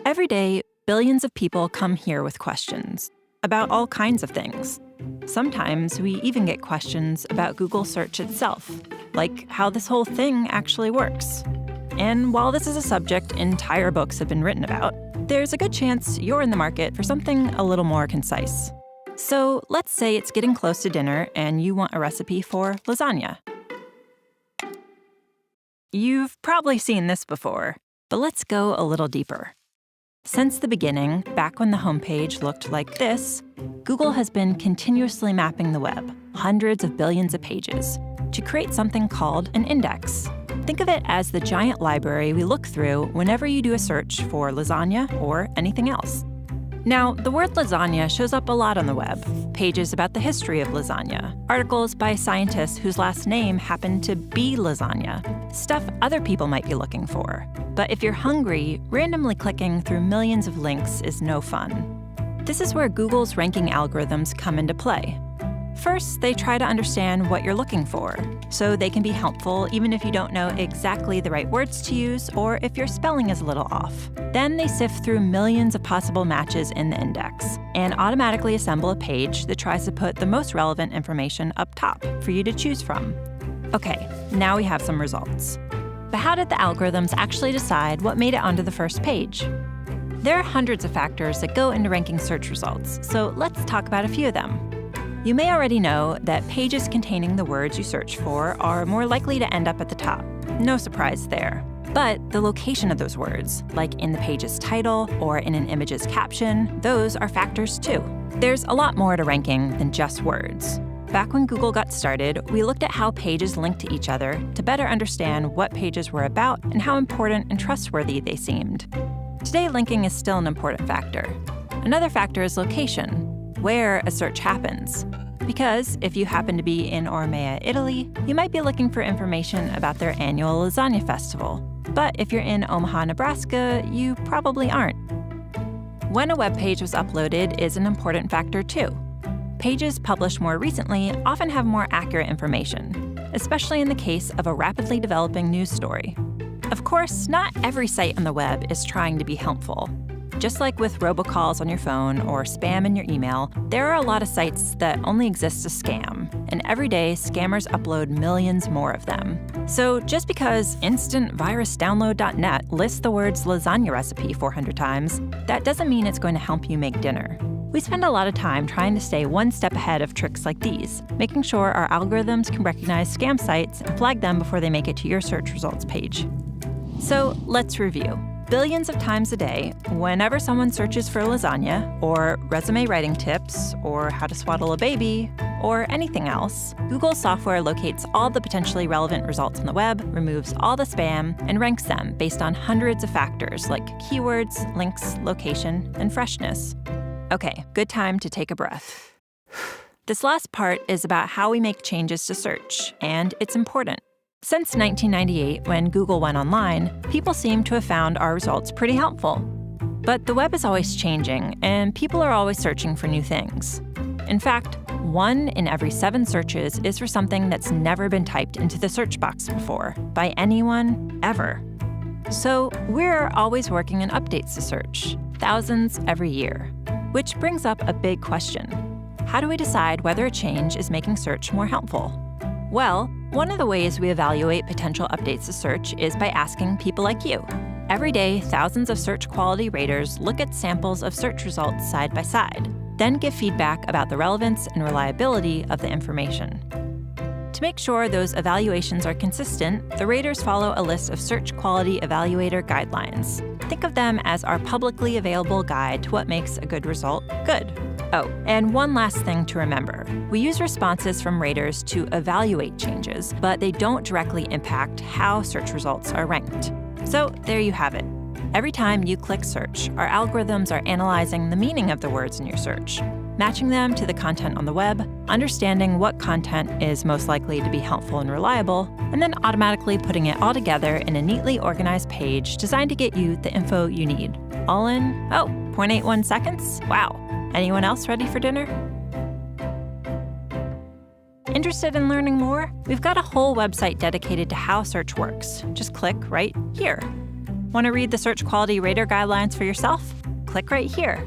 Every day, billions of people come here with questions about all kinds of things. Sometimes we even get questions about Google search itself, like how this whole thing actually works. And while this is a subject entire books have been written about, there's a good chance you're in the market for something a little more concise. So let's say it's getting close to dinner and you want a recipe for lasagna. You've probably seen this before, but let's go a little deeper. Since the beginning, back when the homepage looked like this, Google has been continuously mapping the web, hundreds of billions of pages, to create something called an index. Think of it as the giant library we look through whenever you do a search for lasagna or anything else. Now, the word lasagna shows up a lot on the web. Pages about the history of lasagna, articles by scientists whose last name happened to be lasagna, stuff other people might be looking for. But if you're hungry, randomly clicking through millions of links is no fun. This is where Google's ranking algorithms come into play. First, they try to understand what you're looking for, so they can be helpful even if you don't know exactly the right words to use or if your spelling is a little off. Then they sift through millions of possible matches in the index and automatically assemble a page that tries to put the most relevant information up top for you to choose from. Okay, now we have some results. But how did the algorithms actually decide what made it onto the first page? There are hundreds of factors that go into ranking search results, so let's talk about a few of them. You may already know that pages containing the words you search for are more likely to end up at the top. No surprise there. But the location of those words, like in the page's title or in an image's caption, those are factors too. There's a lot more to ranking than just words. Back when Google got started, we looked at how pages link to each other to better understand what pages were about and how important and trustworthy they seemed. Today, linking is still an important factor. Another factor is location, where a search happens. Because if you happen to be in Ormea, Italy, you might be looking for information about their annual lasagna festival. But if you're in Omaha, Nebraska, you probably aren't. When a web page was uploaded is an important factor too. Pages published more recently often have more accurate information, especially in the case of a rapidly developing news story. Of course, not every site on the web is trying to be helpful. Just like with robocalls on your phone or spam in your email, there are a lot of sites that only exist to scam, and every day scammers upload millions more of them. So just because instantvirusdownload.net lists the words lasagna recipe 400 times, that doesn't mean it's going to help you make dinner. We spend a lot of time trying to stay one step ahead of tricks like these, making sure our algorithms can recognize scam sites and flag them before they make it to your search results page. So let's review. Billions of times a day, whenever someone searches for lasagna, or resume writing tips, or how to swaddle a baby, or anything else, Google's software locates all the potentially relevant results on the web, removes all the spam, and ranks them based on hundreds of factors like keywords, links, location, and freshness. Okay, good time to take a breath. This last part is about how we make changes to search, and it's important. Since 1998, when Google went online, people seem to have found our results pretty helpful. But the web is always changing, and people are always searching for new things. In fact, 1 in every 7 searches is for something that's never been typed into the search box before, by anyone, ever. So we're always working on updates to search, thousands every year. Which brings up a big question. How do we decide whether a change is making search more helpful? Well, one of the ways we evaluate potential updates to search is by asking people like you. Every day, thousands of search quality raters look at samples of search results side by side, then give feedback about the relevance and reliability of the information. To make sure those evaluations are consistent, the raters follow a list of search quality evaluator guidelines. Think of them as our publicly available guide to what makes a good result good. Oh, and one last thing to remember. We use responses from raters to evaluate changes, but they don't directly impact how search results are ranked. So there you have it. Every time you click search, our algorithms are analyzing the meaning of the words in your search, matching them to the content on the web, understanding what content is most likely to be helpful and reliable, and then automatically putting it all together in a neatly organized page designed to get you the info you need. All in, 0.81 seconds? Wow. Anyone else ready for dinner? Interested in learning more? We've got a whole website dedicated to how search works. Just click right here. Want to read the search quality rater guidelines for yourself? Click right here.